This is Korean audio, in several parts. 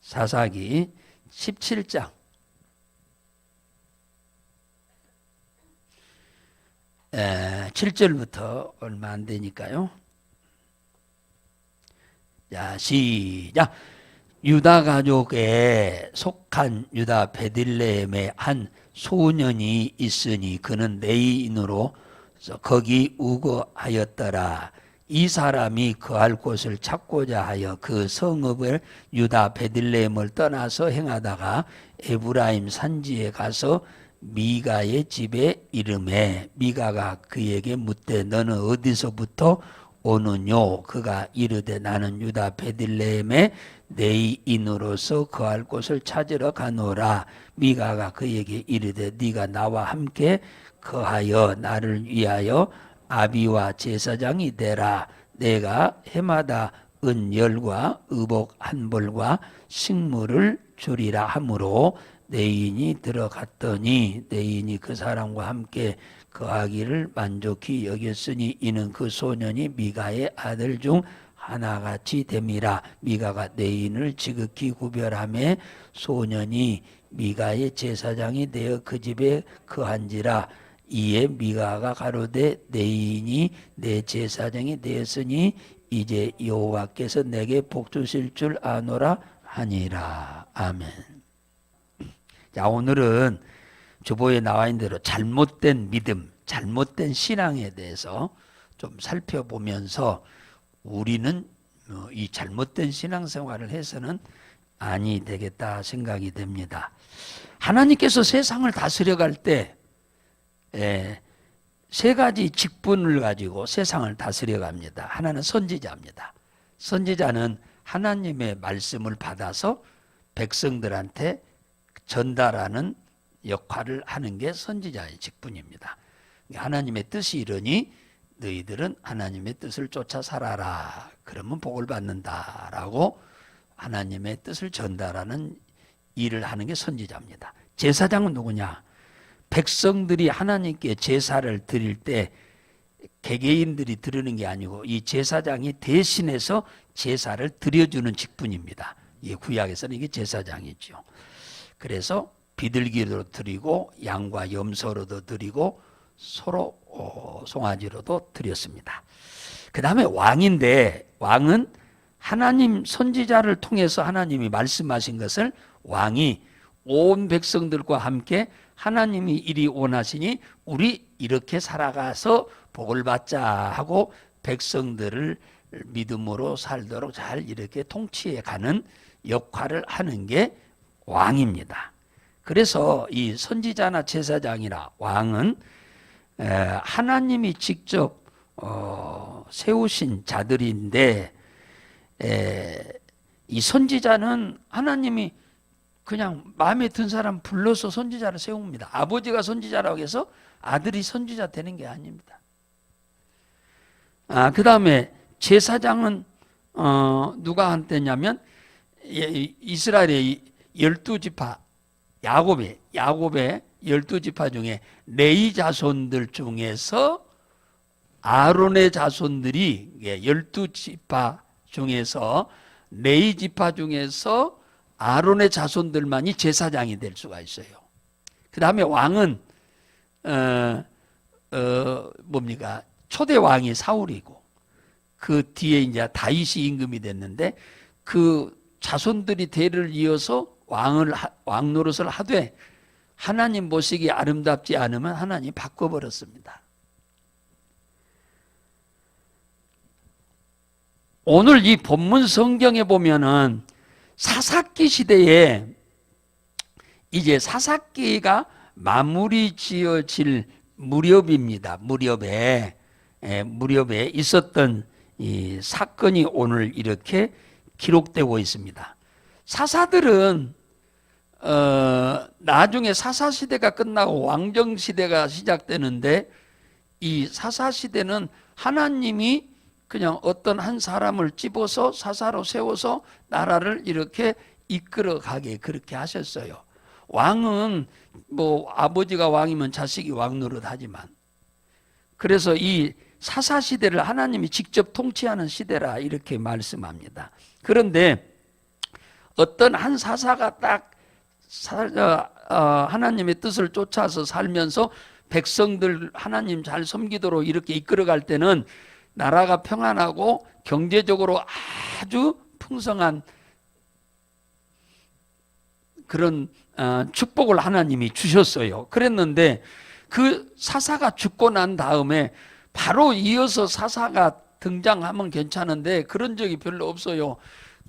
사사기 17장 7절부터 얼마 안 되니까요. 자, 시작. 유다 가족에 속한 유다 베들레헴에 한 소년이 있으니 그는 레위인으로 거기 우거하였더라. 이 사람이 거할 곳을 찾고자 하여 그 성읍을 유다 베들레헴을 떠나서 행하다가 에브라임 산지에 가서 미가의 집에 이르매 미가가 그에게 묻되 너는 어디서부터 오느뇨? 그가 이르되 나는 유다 베들레헴의 레위인으로서 거할 곳을 찾으러 가노라. 미가가 그에게 이르되 네가 나와 함께 거하여 나를 위하여 아비와 제사장이 되라. 내가 해마다 은열과 의복 한 벌과 식물을 주리라 하므로 레위인이 들어갔더니 레위인이 그 사람과 함께 거하기를 만족히 여겼으니 이는 그 소년이 미가의 아들 중 하나같이 됨이라. 미가가 레위인을 지극히 구별하며 소년이 미가의 제사장이 되어 그 집에 거한지라. 이에 미가가 가로되 레위인이 내 제사장이 되었으니 이제 여호와께서 내게 복 주실 줄 아노라 하니라. 아멘. 자, 오늘은 주보에 나와 있는 대로 잘못된 믿음, 잘못된 신앙에 대해서 좀 살펴보면서 우리는 이 잘못된 신앙생활을 해서는 아니 되겠다 생각이 됩니다. 하나님께서 세상을 다스려갈 때 세 가지 직분을 가지고 세상을 다스려갑니다. 하나는 선지자입니다. 선지자는 하나님의 말씀을 받아서 백성들한테 전달하는 역할을 하는 게 선지자의 직분입니다. 하나님의 뜻이 이러니 너희들은 하나님의 뜻을 쫓아 살아라. 그러면 복을 받는다라고 하나님의 뜻을 전달하는 일을 하는 게 선지자입니다. 제사장은 누구냐? 백성들이 하나님께 제사를 드릴 때 개개인들이 드리는 게 아니고 이 제사장이 대신해서 제사를 드려주는 직분입니다. 이 구약에서는 이게 제사장이죠. 그래서 비둘기로 드리고 양과 염소로도 드리고 소로 송아지로도 드렸습니다. 그 다음에 왕인데 왕은 하나님 선지자를 통해서 하나님이 말씀하신 것을 왕이 온 백성들과 함께 하나님이 이리 원하시니 우리 이렇게 살아가서 복을 받자 하고 백성들을 믿음으로 살도록 잘 이렇게 통치해 가는 역할을 하는 게 왕입니다. 그래서 이 선지자나 제사장이나 왕은 하나님이 직접 세우신 자들인데 이 선지자는 하나님이 그냥 마음에 든 사람 불러서 선지자를 세웁니다. 아버지가 선지자라고 해서 아들이 선지자 되는 게 아닙니다. 그 다음에 제사장은 누가 한테냐면 이스라엘의 12지파 야곱의 12지파 중에 레위 자손들 중에서 아론의 자손들이 12지파 중에서 레위 지파 중에서 아론의 자손들만이 제사장이 될 수가 있어요. 그 다음에 왕은 뭡니까? 초대 왕이 사울이고 그 뒤에 이제 다윗이 임금이 됐는데 그 자손들이 대를 이어서 왕 노릇을 하되 하나님 보시기 아름답지 않으면 하나님이 바꿔버렸습니다. 오늘 이 본문 성경에 보면은 사사기 시대에 이제 사사기가 마무리 지어질 무렵입니다. 무렵에 있었던 이 사건이 오늘 이렇게 기록되고 있습니다. 사사들은 나중에 사사시대가 끝나고 왕정시대가 시작되는데 이 사사시대는 하나님이 그냥 어떤 한 사람을 집어서 사사로 세워서 나라를 이렇게 이끌어가게 그렇게 하셨어요. 왕은 뭐 아버지가 왕이면 자식이 왕 노릇하지만 그래서 이 사사시대를 하나님이 직접 통치하는 시대라 이렇게 말씀합니다. 그런데 어떤 한 사사가 딱 하나님의 뜻을 쫓아서 살면서 백성들 하나님 잘 섬기도록 이렇게 이끌어갈 때는 나라가 평안하고 경제적으로 아주 풍성한 그런 축복을 하나님이 주셨어요. 그랬는데 그 사사가 죽고 난 다음에 바로 이어서 사사가 등장하면 괜찮은데 그런 적이 별로 없어요.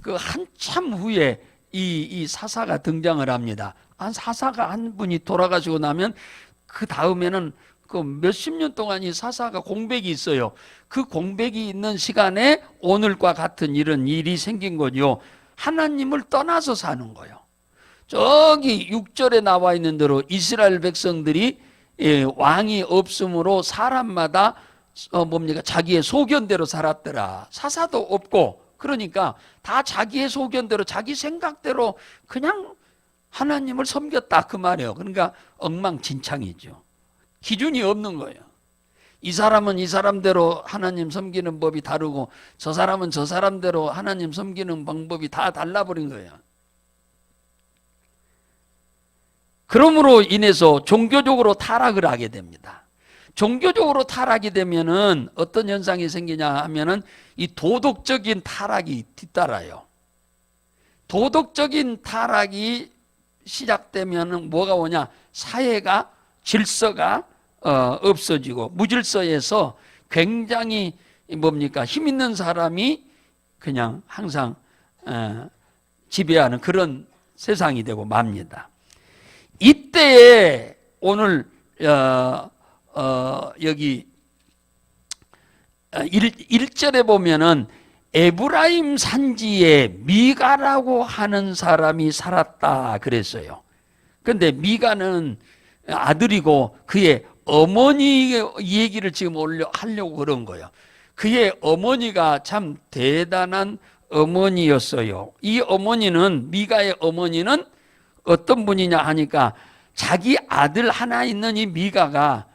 그 한참 후에 이 사사가 등장을 합니다. 사사가 한 분이 돌아가시고 나면 그 다음에는 그 몇십 년 동안 이 사사가 공백이 있어요. 그 공백이 있는 시간에 오늘과 같은 이런 일이 생긴 거죠. 하나님을 떠나서 사는 거예요. 저기 6절에 나와 있는 대로 이스라엘 백성들이 왕이 없으므로 사람마다 자기의 소견대로 살았더라. 사사도 없고 그러니까 다 자기의 소견대로 자기 생각대로 그냥 하나님을 섬겼다 그 말이에요. 그러니까 엉망진창이죠. 기준이 없는 거예요. 이 사람은 이 사람대로 하나님 섬기는 법이 다르고 저 사람은 저 사람대로 하나님 섬기는 방법이 다 달라버린 거예요. 그러므로 인해서 종교적으로 타락을 하게 됩니다. 종교적으로 타락이 되면은 어떤 현상이 생기냐 하면은 이 도덕적인 타락이 뒤따라요. 도덕적인 타락이 시작되면은 뭐가 오냐? 사회가 질서가 없어지고 무질서에서 굉장히 힘 있는 사람이 그냥 항상 지배하는 그런 세상이 되고 맙니다. 이때에 오늘 여기 1절에 보면은 에브라임 산지에 미가라고 하는 사람이 살았다 그랬어요. 그런데 미가는 아들이고 그의 어머니 얘기를 지금 하려고 그런 거예요. 그의 어머니가 참 대단한 어머니였어요. 이 어머니는 미가의 어머니는 어떤 분이냐 하니까 자기 아들 하나 있는 이 미가가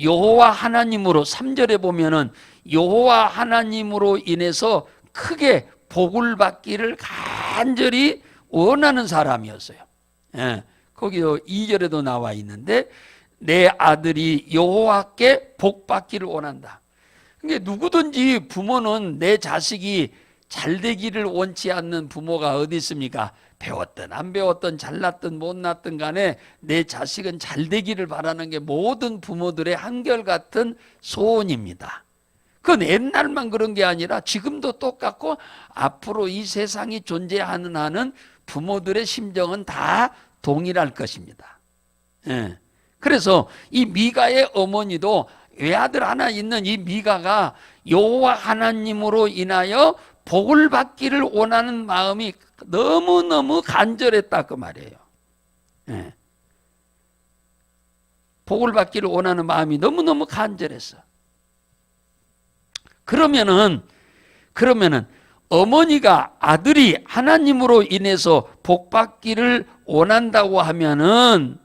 여호와 하나님으로 3절에 보면은 여호와 하나님으로 인해서 크게 복을 받기를 간절히 원하는 사람이었어요. 예, 거기 2절에도 나와 있는데 내 아들이 여호와께 복 받기를 원한다. 그러니까 누구든지 부모는 내 자식이 잘 되기를 원치 않는 부모가 어디 있습니까? 배웠든 안 배웠든 잘났든 못났든 간에 내 자식은 잘 되기를 바라는 게 모든 부모들의 한결같은 소원입니다. 그건 옛날만 그런 게 아니라 지금도 똑같고 앞으로 이 세상이 존재하는 한은 부모들의 심정은 다 동일할 것입니다. 예. 그래서 이 미가의 어머니도 외아들 하나 있는 이 미가가 여호와 하나님으로 인하여 복을 받기를 원하는 마음이 너무너무 간절했다 그 말이에요. 예. 복을 받기를 원하는 마음이 너무너무 간절했어. 그러면은 어머니가 아들이 하나님으로 인해서 복 받기를 원한다고 하면은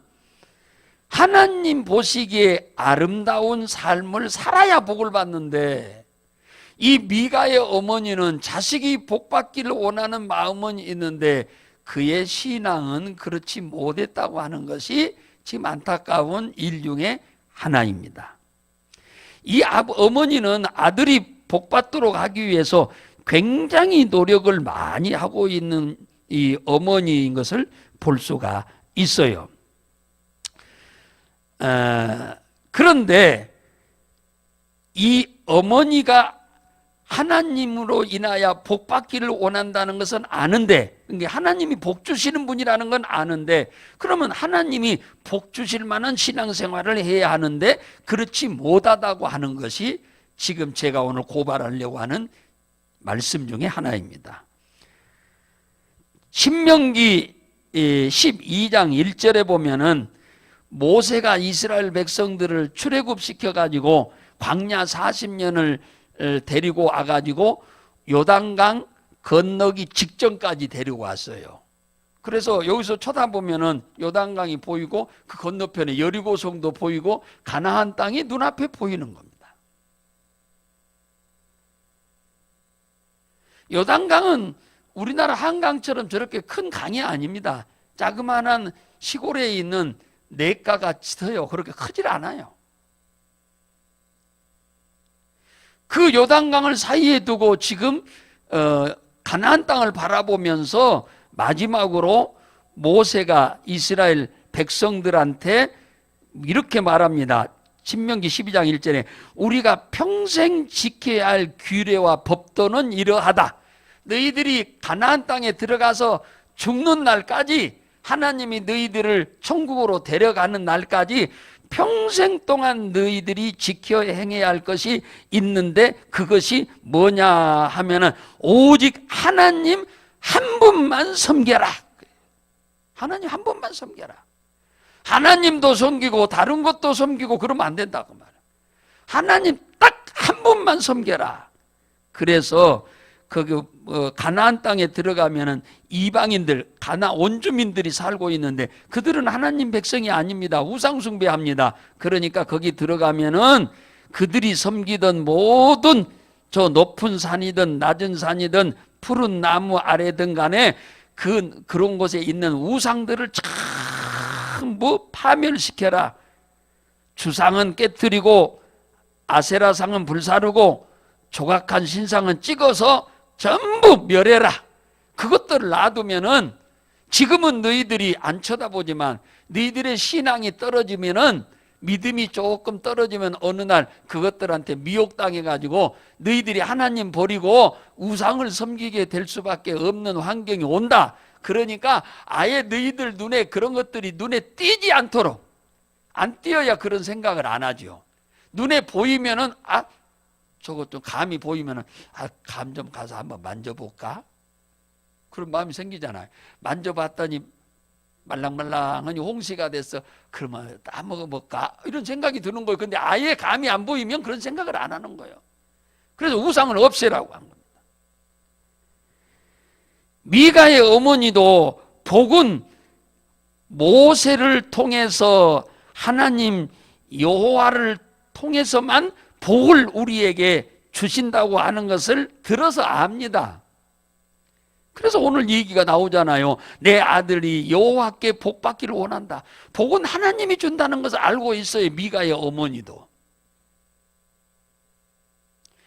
하나님 보시기에 아름다운 삶을 살아야 복을 받는데 이 미가의 어머니는 자식이 복 받기를 원하는 마음은 있는데 그의 신앙은 그렇지 못했다고 하는 것이 지금 안타까운 일 중에 하나입니다. 이 어머니는 아들이 복 받도록 하기 위해서 굉장히 노력을 많이 하고 있는 이 어머니인 것을 볼 수가 있어요. 그런데 이 어머니가 하나님으로 인하여 복 받기를 원한다는 것은 아는데, 그러니까 하나님이 복 주시는 분이라는 건 아는데, 그러면 하나님이 복 주실 만한 신앙생활을 해야 하는데 그렇지 못하다고 하는 것이 지금 제가 오늘 고발하려고 하는 말씀 중에 하나입니다. 신명기 12장 1절에 보면은 모세가 이스라엘 백성들을 출애굽시켜 가지고 광야 40년을 데리고 와가지고 요단강 건너기 직전까지 데리고 왔어요. 그래서 여기서 쳐다보면은 요단강이 보이고 그 건너편에 여리고성도 보이고 가나안 땅이 눈앞에 보이는 겁니다. 요단강은 우리나라 한강처럼 저렇게 큰 강이 아닙니다. 자그마한 시골에 있는 냇가 같이요. 그렇게 크질 않아요. 그 요단강을 사이에 두고 지금 가나안 땅을 바라보면서 마지막으로 모세가 이스라엘 백성들한테 이렇게 말합니다. 신명기 12장 1절에 우리가 평생 지켜야 할 규례와 법도는 이러하다. 너희들이 가나안 땅에 들어가서 죽는 날까지, 하나님이 너희들을 천국으로 데려가는 날까지 평생 동안 너희들이 지켜 행해야 할 것이 있는데, 그것이 뭐냐 하면은 오직 하나님 한 분만 섬겨라. 하나님 한 분만 섬겨라. 하나님도 섬기고 다른 것도 섬기고 그러면 안 된다고 말이야. 하나님 딱 한 분만 섬겨라. 그래서 가나안 땅에 들어가면은 이방인들, 원주민들이 살고 있는데 그들은 하나님 백성이 아닙니다. 우상 숭배합니다. 그러니까 거기 들어가면은 그들이 섬기던 모든 저 높은 산이든 낮은 산이든 푸른 나무 아래든 간에 그런 곳에 있는 우상들을 전부 파멸시켜라. 주상은 깨뜨리고 아세라상은 불사르고 조각한 신상은 찍어서 전부 멸해라. 그것들을 놔두면은, 지금은 너희들이 안 쳐다보지만 너희들의 신앙이 떨어지면은, 믿음이 조금 떨어지면 어느 날 그것들한테 미혹당해 가지고 너희들이 하나님 버리고 우상을 섬기게 될 수밖에 없는 환경이 온다. 그러니까 아예 너희들 눈에 그런 것들이 눈에 띄지 않도록, 안 띄어야 그런 생각을 안 하죠. 눈에 보이면은 저것 좀 감이 보이면은 감 좀 가서 한번 만져볼까? 그런 마음이 생기잖아요. 만져봤더니 말랑말랑하니 홍시가 됐어. 그러면 따먹어볼까? 이런 생각이 드는 거예요. 근데 아예 감이 안 보이면 그런 생각을 안 하는 거예요. 그래서 우상을 없애라고 한 겁니다. 미가의 어머니도 복은 모세를 통해서, 하나님 여호와를 통해서만 복을 우리에게 주신다고 하는 것을 들어서 압니다. 그래서 오늘 얘기가 나오잖아요. 내 아들이 여호와께 복 받기를 원한다. 복은 하나님이 준다는 것을 알고 있어요. 미가의 어머니도.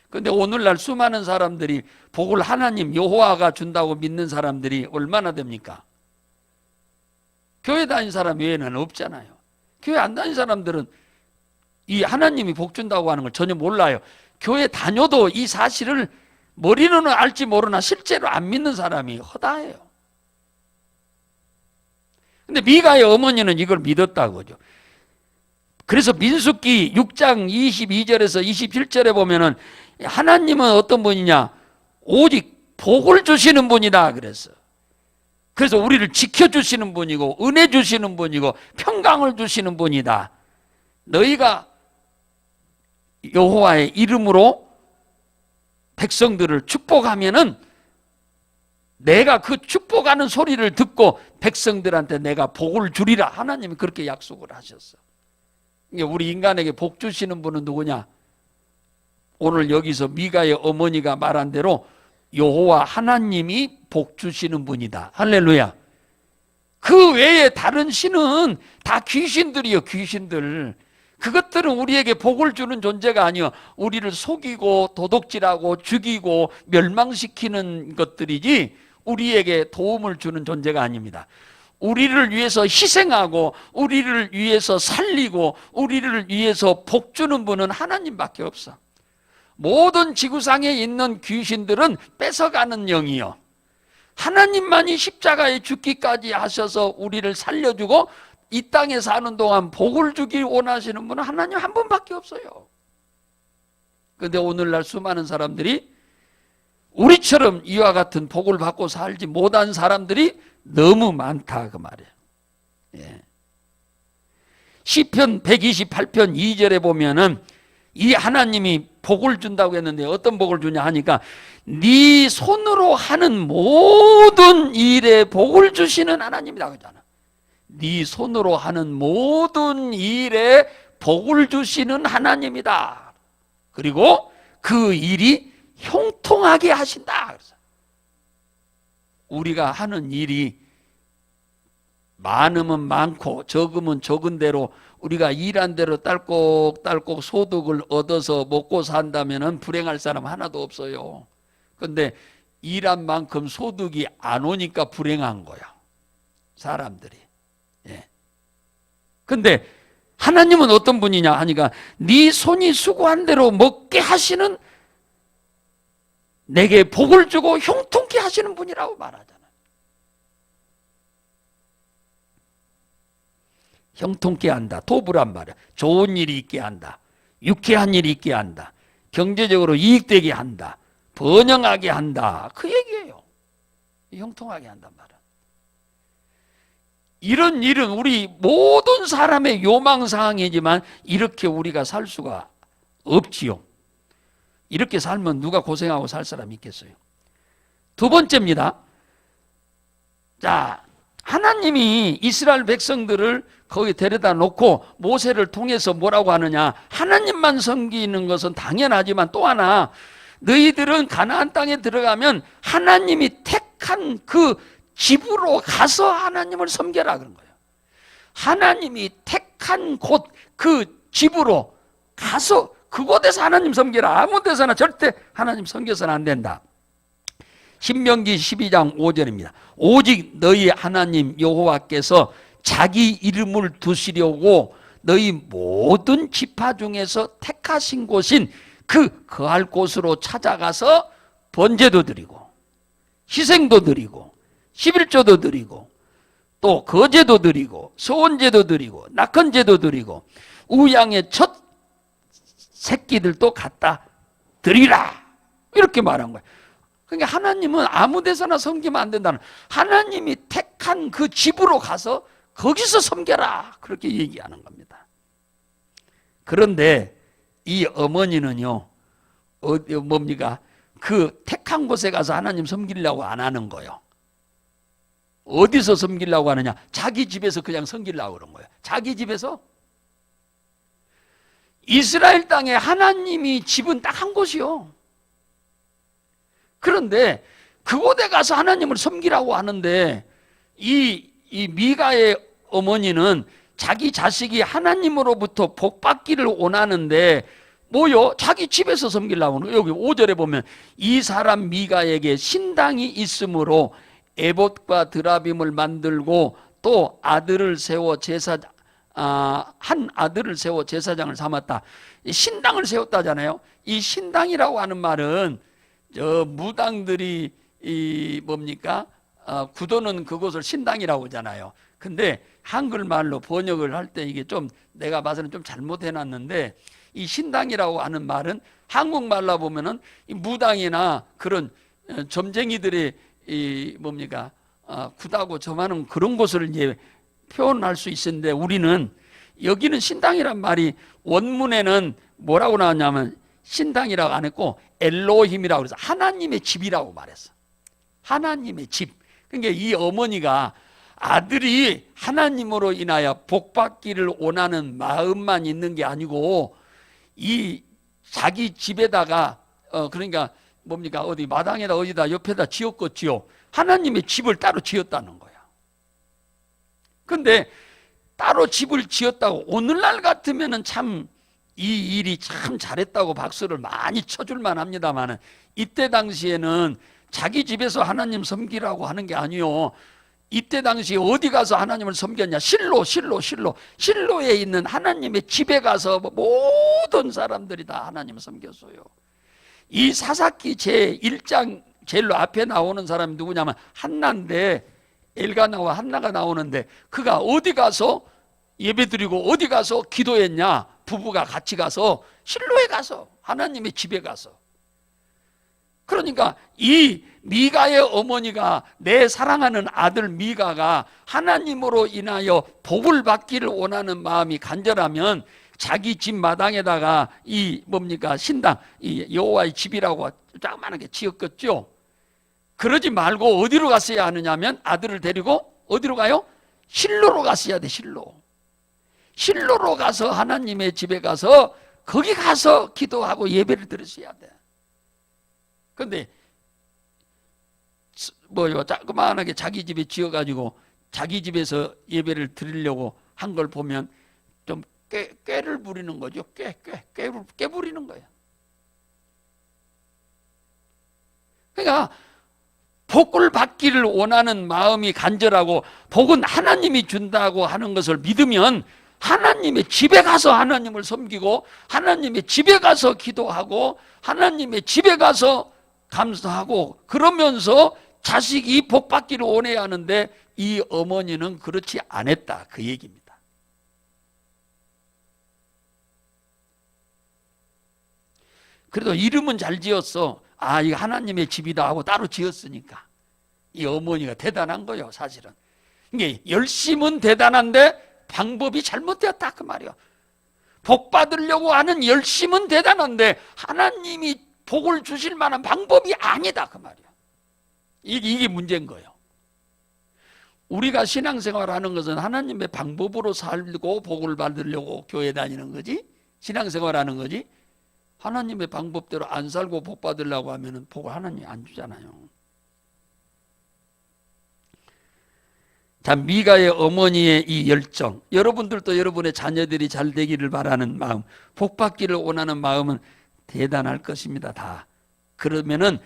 그런데 오늘날 수많은 사람들이 복을 하나님 여호와가 준다고 믿는 사람들이 얼마나 됩니까? 교회 다닌 사람 외에는 없잖아요. 교회 안 다닌 사람들은 이 하나님이 복 준다고 하는 걸 전혀 몰라요. 교회 다녀도 이 사실을 머리로는 알지 모르나 실제로 안 믿는 사람이 허다해요. 근데 미가의 어머니는 이걸 믿었다고죠. 그래서 민수기 6장 22절에서 27절에 보면은 하나님은 어떤 분이냐? 오직 복을 주시는 분이다 그랬어. 그래서 우리를 지켜주시는 분이고 은혜 주시는 분이고 평강을 주시는 분이다. 너희가 여호와의 이름으로 백성들을 축복하면은 내가 그 축복하는 소리를 듣고 백성들한테 내가 복을 주리라. 하나님이 그렇게 약속을 하셨어. 우리 인간에게 복 주시는 분은 누구냐? 오늘 여기서 미가의 어머니가 말한 대로 여호와 하나님이 복 주시는 분이다. 할렐루야. 그 외에 다른 신은 다 귀신들이요, 귀신들. 그것들은 우리에게 복을 주는 존재가 아니요, 우리를 속이고 도둑질하고 죽이고 멸망시키는 것들이지 우리에게 도움을 주는 존재가 아닙니다. 우리를 위해서 희생하고 우리를 위해서 살리고 우리를 위해서 복 주는 분은 하나님밖에 없어. 모든 지구상에 있는 귀신들은 뺏어가는 영이요, 하나님만이 십자가에 죽기까지 하셔서 우리를 살려주고 이 땅에 사는 동안 복을 주길 원하시는 분은 하나님 한 분밖에 없어요. 그런데 오늘날 수많은 사람들이 우리처럼 이와 같은 복을 받고 살지 못한 사람들이 너무 많다 그 말이에요. 예. 시편 128편 2절에 보면은 이 하나님이 복을 준다고 했는데 어떤 복을 주냐 하니까 네 손으로 하는 모든 일에 복을 주시는 하나님이다 그러잖아. 네 손으로 하는 모든 일에 복을 주시는 하나님이다. 그리고 그 일이 형통하게 하신다. 우리가 하는 일이 많으면 많고 적으면 적은 대로 우리가 일한 대로 딸꾹딸꾹 소득을 얻어서 먹고 산다면 불행할 사람 하나도 없어요. 그런데 일한 만큼 소득이 안 오니까 불행한 거야, 사람들이. 예. 근데 하나님은 어떤 분이냐 하니까 네 손이 수고한 대로 먹게 하시는, 내게 복을 주고 형통케 하시는 분이라고 말하잖아요. 형통케 한다, 도부란 말이야. 좋은 일이 있게 한다, 유쾌한 일이 있게 한다, 경제적으로 이익되게 한다, 번영하게 한다, 그 얘기예요. 형통하게 한단 말이야. 이런 일은 우리 모든 사람의 요망사항이지만 이렇게 우리가 살 수가 없지요. 이렇게 살면 누가 고생하고 살 사람이 있겠어요. 두 번째입니다. 자, 하나님이 이스라엘 백성들을 거기 데려다 놓고 모세를 통해서 뭐라고 하느냐, 하나님만 섬기는 것은 당연하지만 또 하나, 너희들은 가나안 땅에 들어가면 하나님이 택한 그 집으로 가서 하나님을 섬겨라 그런 거예요. 하나님이 택한 곳, 그 집으로 가서 그곳에서 하나님 섬겨라. 아무 데서나 절대 하나님 섬겨서는 안 된다. 신명기 12장 5절입니다. 오직 너희 하나님 여호와께서 자기 이름을 두시려고 너희 모든 지파 중에서 택하신 곳인 그 거할 곳으로 찾아가서 번제도 드리고 희생도 드리고 11조도 드리고 또 거제도 드리고 소원제도 드리고 낙헌제도 드리고 우양의 첫 새끼들도 갖다 드리라, 이렇게 말한 거예요. 그러니까 하나님은 아무 데서나 섬기면 안 된다는, 하나님이 택한 그 집으로 가서 거기서 섬겨라, 그렇게 얘기하는 겁니다. 그런데 이 어머니는요, 뭡니까? 그 택한 곳에 가서 하나님 섬기려고 안 하는 거예요. 어디서 섬기려고 하느냐? 자기 집에서 그냥 섬기려고 그런 거예요. 자기 집에서. 이스라엘 땅에 하나님이 집은 딱 한 곳이요. 그런데 그곳에 가서 하나님을 섬기라고 하는데 이 미가의 어머니는 자기 자식이 하나님으로부터 복 받기를 원하는데 뭐요? 자기 집에서 섬기려고 하는 거예요. 여기 5절에 보면 이 사람 미가에게 신당이 있으므로 에봇과 드라빔을 만들고 또 아들을 세워 한 아들을 세워 제사장을 삼았다. 신당을 세웠다잖아요. 이 신당이라고 하는 말은 저 무당들이 구도는 그곳을 신당이라고 하잖아요. 근데 한글말로 번역을 할 때 이게 좀 내가 봐서는 좀 잘못해놨는데, 이 신당이라고 하는 말은 한국말로 보면은 이 무당이나 그런 점쟁이들이 구다고 점하는 그런 곳을 이제 표현할 수 있었는데, 우리는 여기는 신당이란 말이 원문에는 뭐라고 나왔냐면 신당이라고 안 했고 엘로힘이라고 그래서 하나님의 집이라고 말했어. 하나님의 집. 그러니까 이 어머니가 아들이 하나님으로 인하여 복받기를 원하는 마음만 있는 게 아니고 이 자기 집에다가 그러니까 어디 마당에다 어디다 옆에다 지었겠지요. 하나님의 집을 따로 지었다는 거야. 근데 따로 집을 지었다고 오늘날 같으면은 참 이 일이 참 잘했다고 박수를 많이 쳐줄만 합니다만, 이때 당시에는 자기 집에서 하나님 섬기라고 하는 게 아니요. 이때 당시에 어디 가서 하나님을 섬겼냐? 실로에 있는 하나님의 집에 가서 모든 사람들이 다 하나님을 섬겼어요. 이 사사기 제1장 제일 앞에 나오는 사람이 누구냐면 한나인데, 엘가나와 한나가 나오는데 그가 어디 가서 예배드리고 어디 가서 기도했냐? 부부가 같이 가서 실로에 가서 하나님의 집에 가서. 그러니까 이 미가의 어머니가, 내 사랑하는 아들 미가가 하나님으로 인하여 복을 받기를 원하는 마음이 간절하면 자기 집 마당에다가 신당, 이 여호와의 집이라고 조그만하게 지었겠죠. 그러지 말고 어디로 갔어야 하느냐면 아들을 데리고 어디로 가요? 실로로 갔어야 돼. 실로로 가서 하나님의 집에 가서 거기 가서 기도하고 예배를 드렸어야 돼. 그런데 뭐요 자그마하게 자기 집에 지어가지고 자기 집에서 예배를 드리려고 한 걸 보면 좀 꾀를 부리는 거죠. 꾀 부리는 거예요. 그러니까 복을 받기를 원하는 마음이 간절하고 복은 하나님이 준다고 하는 것을 믿으면 하나님의 집에 가서 하나님을 섬기고 하나님의 집에 가서 기도하고 하나님의 집에 가서 감사하고 그러면서 자식이 복 받기를 원해야 하는데 이 어머니는 그렇지 않았다 그 얘기입니다. 그래도 이름은 잘 지었어. 아, 이거 하나님의 집이다 하고 따로 지었으니까 이 어머니가 대단한 거예요. 사실은 이게 열심은 대단한데 방법이 잘못되었다 그 말이에요. 복 받으려고 하는 열심은 대단한데 하나님이 복을 주실 만한 방법이 아니다 그 말이에요. 이게 문제인 거예요. 우리가 신앙생활하는 것은 하나님의 방법으로 살고 복을 받으려고 교회 다니는 거지, 신앙생활하는 거지. 하나님의 방법대로 안 살고 복 받으려고 하면 복을 하나님이 안 주잖아요. 자, 미가의 어머니의 이 열정, 여러분들도 여러분의 자녀들이 잘 되기를 바라는 마음, 복 받기를 원하는 마음은 대단할 것입니다. 다. 그러면은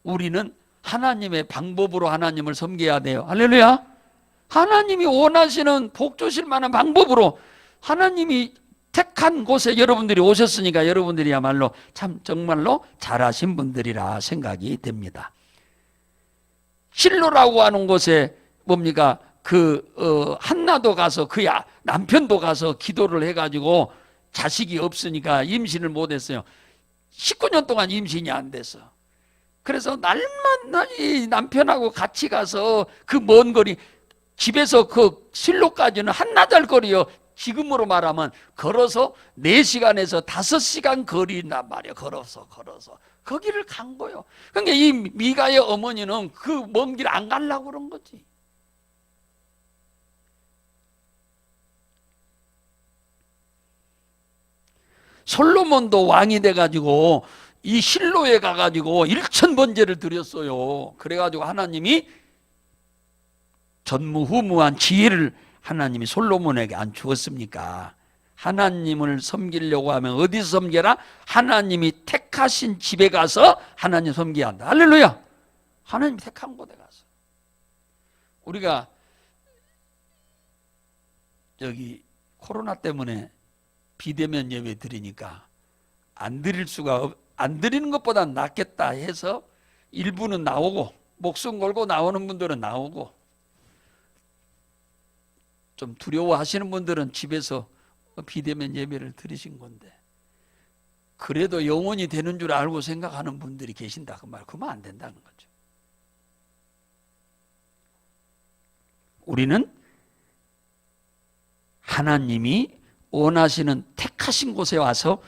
우리는 하나님의 방법으로 하나님을 섬겨야 돼요. 할렐루야. 하나님이 원하시는 복 주실 만한 방법으로 하나님이 택한 곳에 여러분들이 오셨으니까 여러분들이야말로 참 정말로 잘하신 분들이라 생각이 됩니다. 실로라고 하는 곳에 뭡니까? 한나도 가서 그 남편도 가서 기도를 해가지고 자식이 없으니까 임신을 못했어요. 19년 동안 임신이 안 됐어. 그래서 날마다 이 남편하고 같이 가서 그 먼 거리, 집에서 그 실로까지는 한나절 거리요. 지금으로 말하면 걸어서 4시간에서 5시간 거리란 말이에요. 걸어서 거기를 간 거예요. 그러니까 이 미가의 어머니는 그 먼 길 안 가려고 그런 거지. 솔로몬도 왕이 돼가지고 이 실로에 가가지고 1000번제를 드렸어요. 그래가지고 하나님이 전무후무한 지혜를 하나님이 솔로몬에게 안 주었습니까? 하나님을 섬기려고 하면 어디서 섬겨라? 하나님이 택하신 집에 가서 하나님 섬겨야 한다. 할렐루야. 하나님이 택한 곳에 가서. 우리가 여기 코로나 때문에 비대면 예배 드리니까 안 드리는 것보다 낫겠다 해서 일부는 나오고 목숨 걸고 나오는 분들은 나오고 좀 두려워하시는 분들은 집에서 비대면 예배를 드리신 건데 그래도 영원히 되는 줄 알고 생각하는 분들이 계신다 그 말. 그러면 안 된다는 거죠. 우리는 하나님이 원하시는 택하신 곳에 와서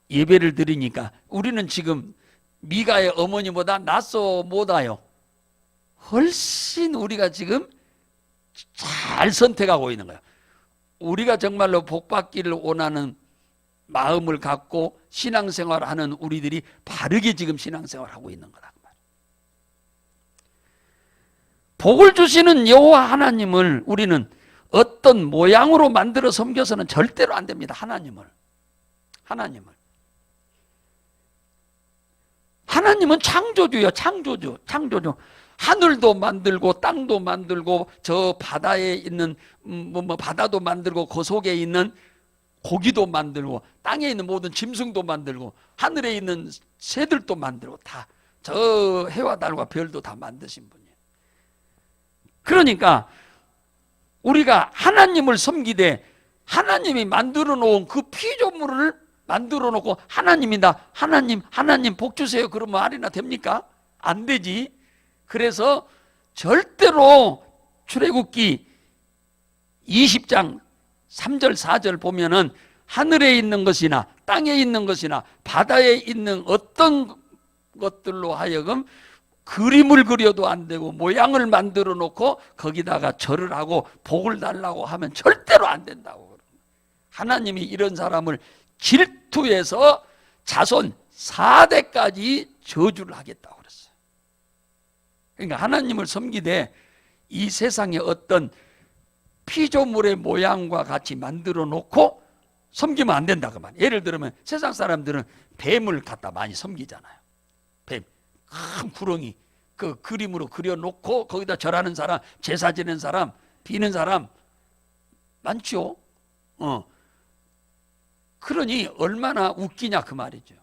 예배를 드리니까 우리는 지금 미가의 어머니보다 낫소 못와요. 훨씬 우리가 지금 잘 선택하고 있는 거예요. 우리가 정말로 복받기를 원하는 마음을 갖고 신앙생활을 하는 우리들이 바르게 지금 신앙생활을 하고 있는 거다. 복을 주시는 여호와 하나님을 우리는 어떤 모양으로 만들어 섬겨서는 절대로 안 됩니다. 하나님은 창조주예요. 창조주. 하늘도 만들고 땅도 만들고 저 바다에 있는 바다도 만들고 그 속에 있는 고기도 만들고 땅에 있는 모든 짐승도 만들고 하늘에 있는 새들도 만들고 다 저 해와 달과 별도 다 만드신 분이에요. 그러니까 우리가 하나님을 섬기되 하나님이 만들어 놓은 그 피조물을 만들어 놓고 하나님이다. 하나님 복 주세요. 그러면 말이나 됩니까? 안 되지. 그래서 절대로 출애굽기 20장 3절 4절 보면은 하늘에 있는 것이나 땅에 있는 것이나 바다에 있는 어떤 것들로 하여금 그림을 그려도 안 되고 모양을 만들어 놓고 거기다가 절을 하고 복을 달라고 하면 절대로 안 된다고. 하나님이 이런 사람을 질투해서 자손 4대까지 저주를 하겠다고 그랬어요. 그러니까 하나님을 섬기되 이 세상에 어떤 피조물의 모양과 같이 만들어 놓고 섬기면 안 된다 그 말이에요. 예를 들면 세상 사람들은 뱀을 갖다 많이 섬기잖아요. 뱀, 큰 구렁이 그 그림으로 그려놓고 거기다 절하는 사람, 제사 지내는 사람, 비는 사람 많죠. 그러니 얼마나 웃기냐 그 말이죠.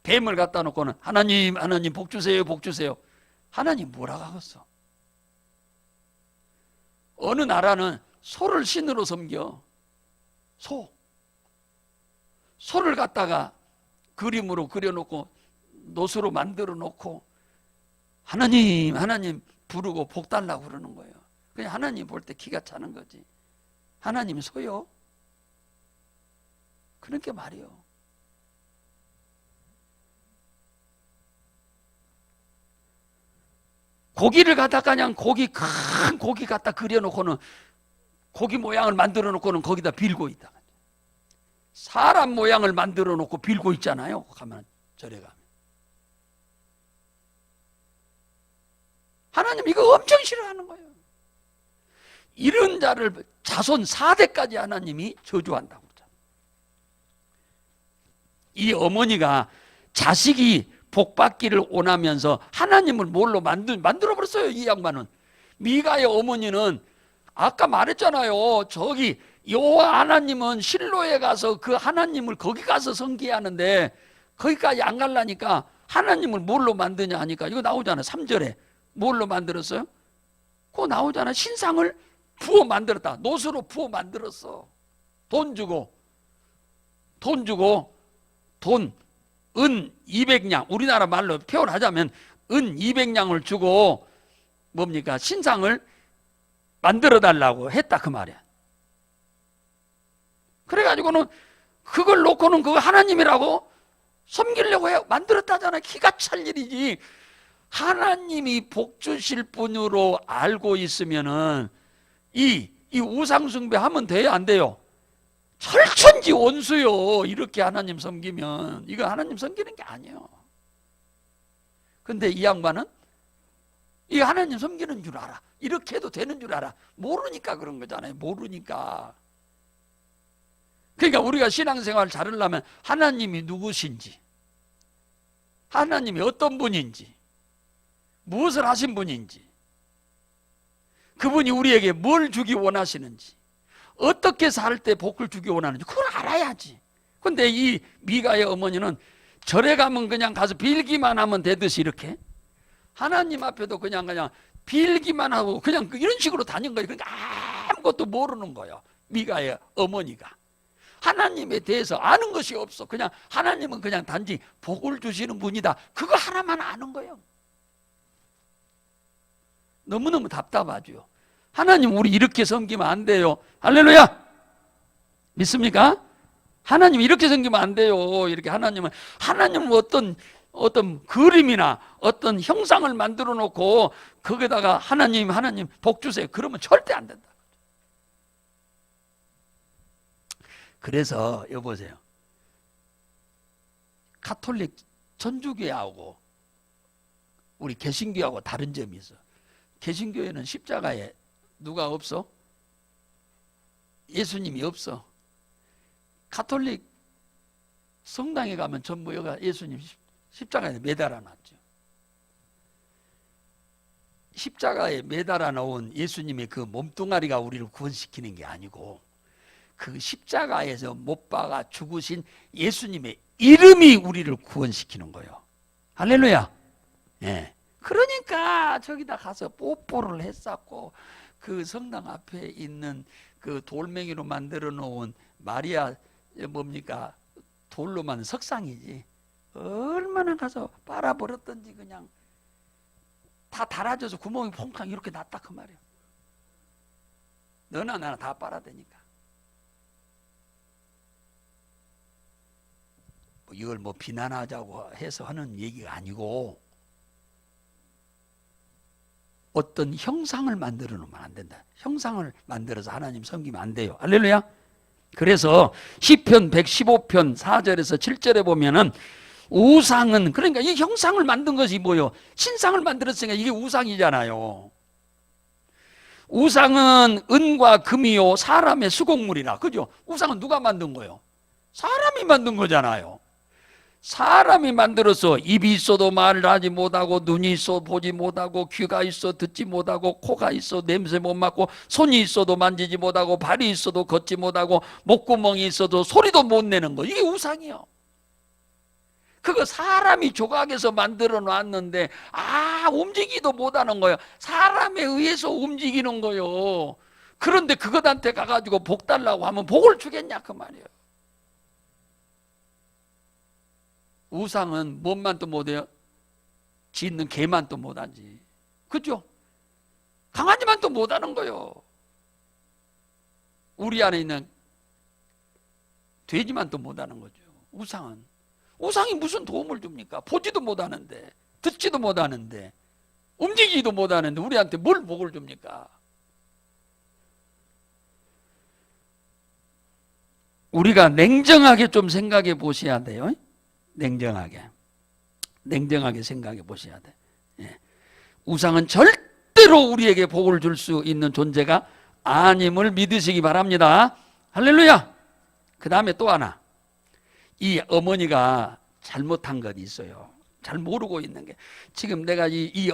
뱀을 갖다 놓고는 하나님 복 주세요, 복 주세요. 하나님 뭐라고 하겠어? 어느 나라는 소를 신으로 섬겨. 소를 갖다가 그림으로 그려놓고 노수로 만들어 놓고 하나님 부르고 복 달라고 그러는 거예요. 그냥 하나님 볼 때 기가 차는 거지. 하나님 소요? 그런 게 말이요. 고기를 갖다가 그냥 큰 고기 갖다 그려놓고는 고기 모양을 만들어 놓고는 거기다 빌고 있다. 사람 모양을 만들어 놓고 빌고 있잖아요. 가면 절에 가면. 하나님 이거 엄청 싫어하는 거예요. 이런 자를 자손 4대까지 하나님이 저주한다고 그러잖아요. 이 어머니가 자식이 복받기를 원하면서 하나님을 뭘로 만들어버렸어요. 이 양반은. 미가의 어머니는 아까 말했잖아요. 저기 여호와 하나님은 실로에 가서 그 하나님을 거기 가서 섬기야 하는데 거기까지 안 가려니까 하나님을 뭘로 만드냐 하니까 이거 나오잖아요. 3절에 뭘로 만들었어요? 그거 나오잖아요. 신상을 부어 만들었다. 노수로 부어 만들었어. 돈 주고 은 200냥, 우리나라 말로 표현하자면 은 200냥을 주고 뭡니까? 신상을 만들어 달라고 했다 그 말이야. 그래가지고는 그걸 놓고는 그거 하나님이라고 섬기려고 해 만들었다잖아. 기가 찰 일이지. 하나님이 복 주실 분으로 알고 있으면은 이 우상숭배 하면 돼요, 안 돼요? 철천지 원수요. 이렇게 하나님 섬기면 이거 하나님 섬기는 게 아니에요. 근데 이 양반은 이 하나님 섬기는 줄 알아. 이렇게 해도 되는 줄 알아. 모르니까 그런 거잖아요. 모르니까. 그러니까 우리가 신앙생활을 잘하려면 하나님이 누구신지, 하나님이 어떤 분인지, 무엇을 하신 분인지, 그분이 우리에게 뭘 주기 원하시는지, 어떻게 살 때 복을 주기 원하는지 그걸 알아야지. 근데 이 미가의 어머니는 절에 가면 그냥 가서 빌기만 하면 되듯이 이렇게 하나님 앞에도 그냥 빌기만 하고 그냥 이런 식으로 다닌 거예요. 그러니까 아무것도 모르는 거예요. 미가의 어머니가 하나님에 대해서 아는 것이 없어. 그냥 하나님은 그냥 단지 복을 주시는 분이다. 그거 하나만 아는 거예요. 너무너무 답답하죠. 하나님 우리 이렇게 섬기면 안 돼요. 할렐루야. 믿습니까? 하나님 이렇게 섬기면 안 돼요. 이렇게 하나님은 어떤 그림이나 어떤 형상을 만들어 놓고 거기다가 하나님 복 주세요. 그러면 절대 안 된다. 그래서 여보세요. 가톨릭 천주교하고 우리 개신교하고 다른 점이 있어. 개신교에는 십자가에 누가 없어? 예수님이 없어. 가톨릭 성당에 가면 전부 여가 예수님 십자가에 매달아 놨죠. 십자가에 매달아 놓은 예수님의 그 몸뚱아리가 우리를 구원시키는 게 아니고 그 십자가에서 못 박아 죽으신 예수님의 이름이 우리를 구원시키는 거예요. 할렐루야. 예. 그러니까 저기다 가서 뽀뽀를 했었고 그 성당 앞에 있는 그 돌멩이로 만들어 놓은 마리아 뭡니까? 돌로 만든 석상이지. 얼마나 가서 빨아버렸던지 그냥 다 달아져서 구멍이 퐁쾅 이렇게 났다 그 말이야. 너나 나나 다 빨아대니까. 이걸 비난하자고 해서 하는 얘기가 아니고 어떤 형상을 만들어 놓으면 안 된다. 형상을 만들어서 하나님 섬기면 안 돼요. 할렐루야. 그래서 시편 115편 4절에서 7절에 보면은 우상은 그러니까 이 형상을 만든 것이 뭐요? 신상을 만들었으니까 이게 우상이잖아요. 우상은 은과 금이요 사람의 수공물이라. 그죠? 우상은 누가 만든 거예요? 사람이 만든 거잖아요. 사람이 만들어서 입이 있어도 말을 하지 못하고, 눈이 있어 보지 못하고, 귀가 있어 듣지 못하고, 코가 있어 냄새 못 맡고, 손이 있어도 만지지 못하고, 발이 있어도 걷지 못하고, 목구멍이 있어도 소리도 못 내는 거. 이게 우상이요. 그거 사람이 조각에서 만들어 놨는데 움직이도 못하는 거예요. 사람에 의해서 움직이는 거예요. 그런데 그것한테 가가지고 복 달라고 하면 복을 주겠냐 그 말이에요. 우상은 뭔만 또 못해요? 짓는 개만 또 못하지. 그죠? 강아지만 또 못하는 거예요. 우리 안에 있는 돼지만 또 못하는 거죠. 우상이 무슨 도움을 줍니까? 보지도 못하는데, 듣지도 못하는데, 움직이지도 못하는데 우리한테 뭘 복을 줍니까? 우리가 냉정하게 좀 생각해 보셔야 돼요. 냉정하게 생각해 보셔야 돼. 예. 우상은 절대로 우리에게 복을 줄 수 있는 존재가 아님을 믿으시기 바랍니다. 할렐루야. 그 다음에 또 하나, 이 어머니가 잘못한 것이 있어요. 잘 모르고 있는 게, 지금 내가 이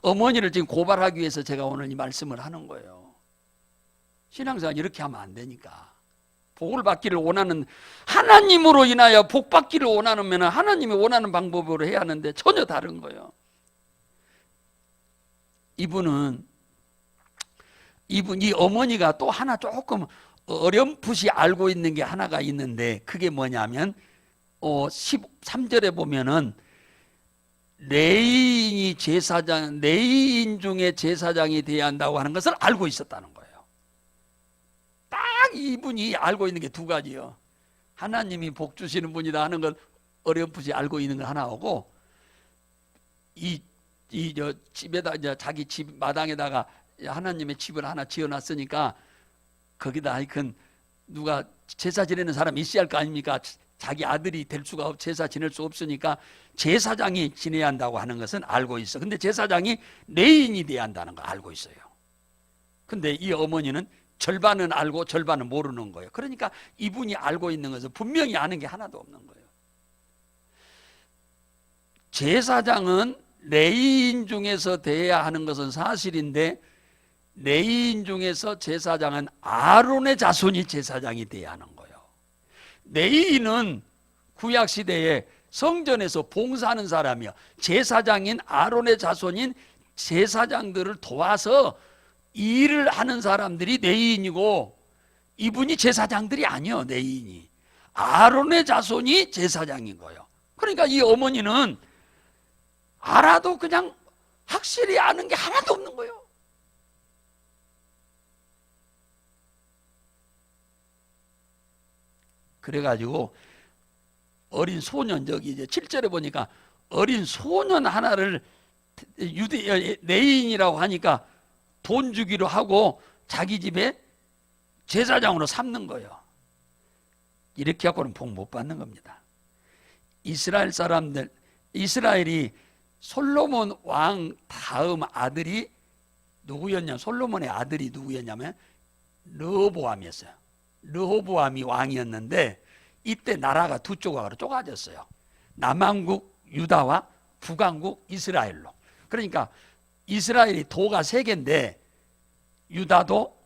어머니를 지금 고발하기 위해서 제가 오늘 이 말씀을 하는 거예요. 신앙생활 이렇게 하면 안 되니까. 복을 받기를 원하는, 하나님으로 인하여 복 받기를 원하면 하나님이 원하는 방법으로 해야 하는데 전혀 다른 거예요. 이 어머니가 또 하나 조금 어렴풋이 알고 있는 게 하나가 있는데, 그게 뭐냐면 13절에 보면은 레위인 중에 제사장이 되어야 한다고 하는 것을 알고 있었다는 거예요. 딱 이분이 알고 있는 게 두 가지요. 하나님이 복 주시는 분이다 하는 건 어렴풋이 알고 있는 거 하나하고, 집에다 이제 자기 집 마당에다가 하나님의 집을 하나 지어놨으니까 거기다 하여튼 누가 제사 지내는 사람이 있어야 할 거 아닙니까? 자기 아들이 될 수가 없, 제사 지낼 수 없으니까 제사장이 지내야 한다고 하는 것은 알고 있어. 근데 제사장이 레위인이 돼야 한다는 거 알고 있어요. 근데 이 어머니는 절반은 알고 절반은 모르는 거예요. 그러니까 이분이 알고 있는 것은 분명히 아는 게 하나도 없는 거예요. 제사장은 레위인 중에서 돼야 하는 것은 사실인데, 레위인 중에서 제사장은 아론의 자손이 제사장이 돼야 하는 거예요. 레위인은 구약시대에 성전에서 봉사하는 사람이요, 제사장인 아론의 자손인 제사장들을 도와서 일을 하는 사람들이 레위인이고, 이분이 제사장들이 아니요. 레위인이 아론의 자손이 제사장인 거예요. 그러니까 이 어머니는 알아도 그냥 확실히 아는 게 하나도 없는 거예요. 그래가지고 어린 소년, 저기 이제 7절에 보니까 어린 소년 하나를 레위인이라고 하니까 돈 주기로 하고 자기 집에 제사장으로 삼는 거예요. 이렇게 하고는 복 못 받는 겁니다. 이스라엘이 솔로몬 왕 다음 아들이 누구였냐? 솔로몬의 아들이 누구였냐면 르호보암이었어요. 르호보암이 왕이었는데 이때 나라가 두 쪽으로 쪼가졌어요. 남왕국 유다와 북왕국 이스라엘로. 그러니까 이스라엘이 도가 세 개인데, 유다도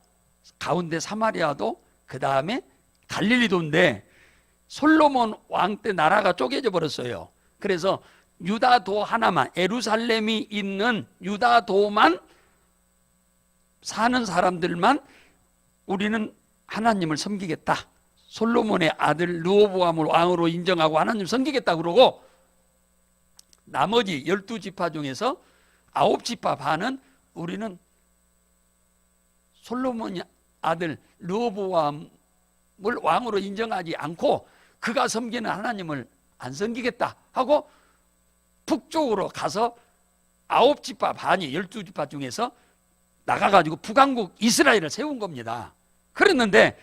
가운데 사마리아도 그 다음에 갈릴리도인데, 솔로몬 왕 때 나라가 쪼개져 버렸어요. 그래서 유다도 하나만, 예루살렘이 있는 유다도만 사는 사람들만 우리는 하나님을 섬기겠다, 솔로몬의 아들 르호보암을 왕으로 인정하고 하나님 섬기겠다 그러고, 나머지 12지파 중에서 9지파 반은 우리는 솔로몬의 아들 르호보암을 왕으로 인정하지 않고 그가 섬기는 하나님을 안 섬기겠다 하고 북쪽으로 가서 9지파 반이 12지파 중에서 나가가지고 북왕국 이스라엘을 세운 겁니다. 그랬는데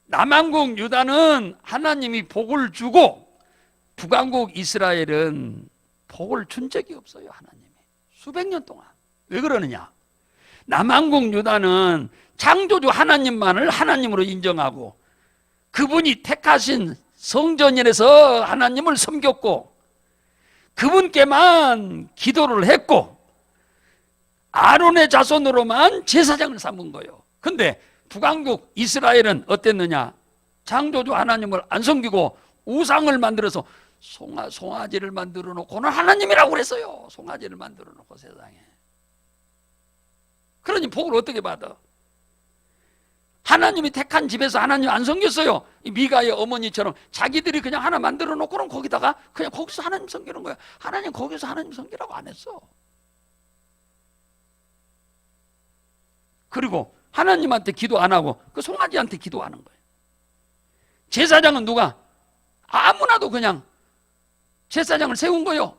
남왕국 유다는 하나님이 복을 주고 북왕국 이스라엘은 복을 준 적이 없어요. 하나님이 수백 년 동안. 왜 그러느냐? 남왕국 유다는 창조주 하나님만을 하나님으로 인정하고 그분이 택하신 성전에서 하나님을 섬겼고 그분께만 기도를 했고 아론의 자손으로만 제사장을 삼은 거예요. 근데 북왕국 이스라엘은 어땠느냐? 창조주 하나님을 안 섬기고 우상을 만들어서 송아지를 만들어 놓고는 하나님이라고 그랬어요. 송아지를 만들어 놓고 세상에. 그러니 복을 어떻게 받아? 하나님이 택한 집에서 하나님 안 섬겼어요. 미가의 어머니처럼 자기들이 그냥 하나 만들어 놓고는 거기다가 그냥 거기서 하나님 섬기는 거야. 하나님 거기서 하나님 섬기라고 안 했어. 그리고 하나님한테 기도 안 하고 그 송아지한테 기도하는 거예요. 제사장은 누가? 아무나도 그냥 제사장을 세운 거예요.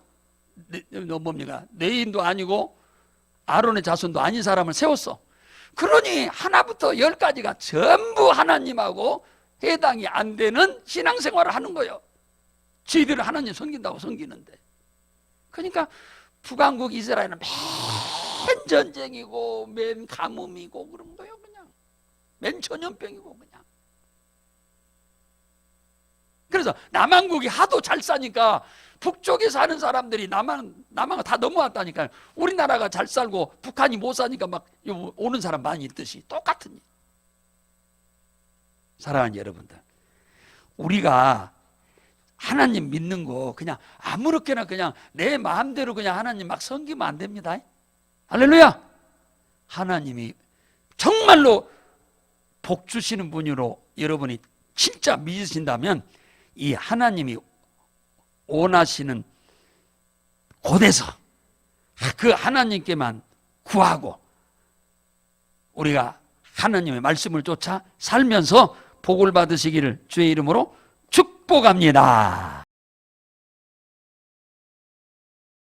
뭡니까? 레위인도 아니고 아론의 자손도 아닌 사람을 세웠어. 그러니 하나부터 10까지가 전부 하나님하고 해당이 안 되는 신앙생활을 하는 거예요. 저희들은 하나님 섬긴다고 섬기는데. 그러니까 북왕국 이스라엘은 맨 전쟁이고 맨 가뭄이고 그런 거예요. 그냥 맨 전염병이고 그냥. 그래서 남왕국이 하도 잘 사니까 북쪽에 사는 사람들이 남한을 다 넘어왔다니까요. 우리나라가 잘 살고 북한이 못 사니까 막 오는 사람 많이 있듯이 똑같은 일. 사랑하는 여러분들, 우리가 하나님 믿는 거 그냥 아무렇게나 그냥 내 마음대로 그냥 하나님 막 섬기면 안 됩니다. 할렐루야. 하나님이 정말로 복 주시는 분으로 여러분이 진짜 믿으신다면 이 하나님이 원하시는 곳에서 그 하나님께만 구하고 우리가 하나님의 말씀을 쫓아 살면서 복을 받으시기를 주의 이름으로 축복합니다.